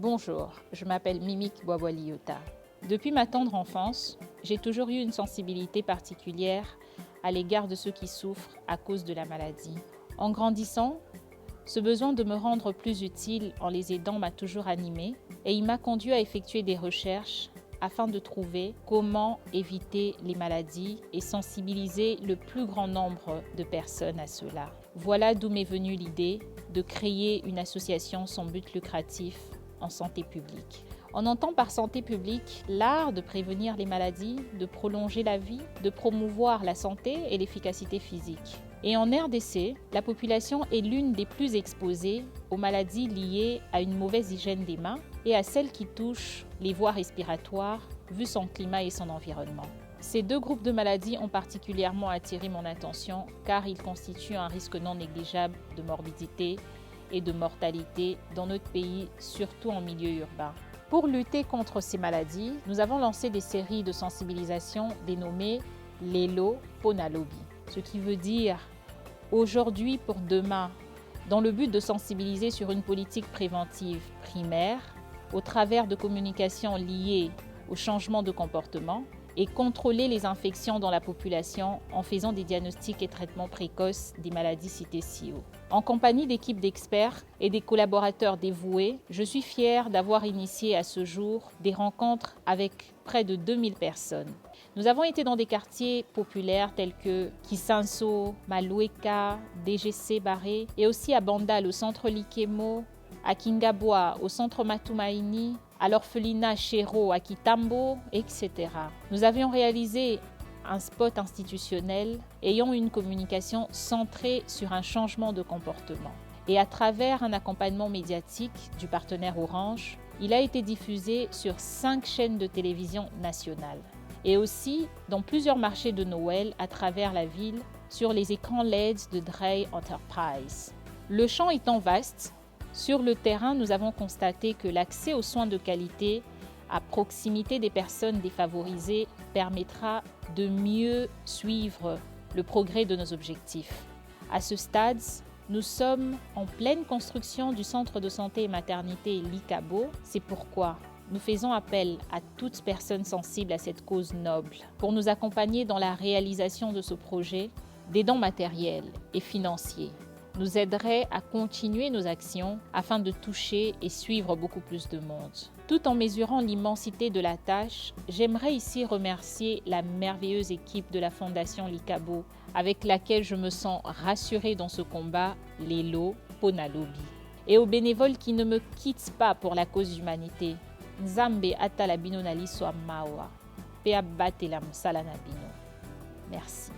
Bonjour, je m'appelle Mimique Bouabouali-Yota. Depuis ma tendre enfance, j'ai toujours eu une sensibilité particulière à l'égard de ceux qui souffrent à cause de la maladie. En grandissant, ce besoin de me rendre plus utile en les aidant m'a toujours animée et il m'a conduit à effectuer des recherches afin de trouver comment éviter les maladies et sensibiliser le plus grand nombre de personnes à cela. Voilà d'où m'est venue l'idée de créer une association sans but lucratif en santé publique. On entend par santé publique l'art de prévenir les maladies, de prolonger la vie, de promouvoir la santé et l'efficacité physique. Et en RDC, la population est l'une des plus exposées aux maladies liées à une mauvaise hygiène des mains et à celles qui touchent les voies respiratoires, vu son climat et son environnement. Ces deux groupes de maladies ont particulièrement attiré mon attention car ils constituent un risque non négligeable de morbidité et de mortalité dans notre pays, surtout en milieu urbain. Pour lutter contre ces maladies, nous avons lancé des séries de sensibilisation dénommées Lelo Ponalobi, ce qui veut dire aujourd'hui pour demain, dans le but de sensibiliser sur une politique préventive primaire au travers de communications liées au changement de comportement et contrôler les infections dans la population en faisant des diagnostics et traitements précoces des maladies citées ci haut. En compagnie d'équipes d'experts et des collaborateurs dévoués, je suis fière d'avoir initié à ce jour des rencontres avec près de 2000 personnes. Nous avons été dans des quartiers populaires tels que Kisanso, Malueka, DGC Barré et aussi à Bandal au centre Likemo, à Kingaboa au centre Matumaini, à l'orphelinat Chéro à Kitambo, etc. Nous avions réalisé un spot institutionnel ayant une communication centrée sur un changement de comportement. Et à travers un accompagnement médiatique du partenaire Orange, il a été diffusé sur 5 chaînes de télévision nationales. Et aussi dans plusieurs marchés de Noël à travers la ville sur les écrans LED de Drey Enterprise. Le champ étant vaste, sur le terrain, nous avons constaté que l'accès aux soins de qualité à proximité des personnes défavorisées permettra de mieux suivre le progrès de nos objectifs. À ce stade, nous sommes en pleine construction du centre de santé et maternité Likabo. C'est pourquoi nous faisons appel à toute personne sensible à cette cause noble pour nous accompagner dans la réalisation de ce projet. Des dons matériels et financiers nous aideraient à continuer nos actions afin de toucher et suivre beaucoup plus de monde. Tout en mesurant l'immensité de la tâche, j'aimerais ici remercier la merveilleuse équipe de la Fondation Likabo avec laquelle je me sens rassurée dans ce combat, Lelo Ponalobi. Et aux bénévoles qui ne me quittent pas pour la cause d'humanité. Nzambe atala bino na liswa mawa. Pe abatelam salana bino. Merci.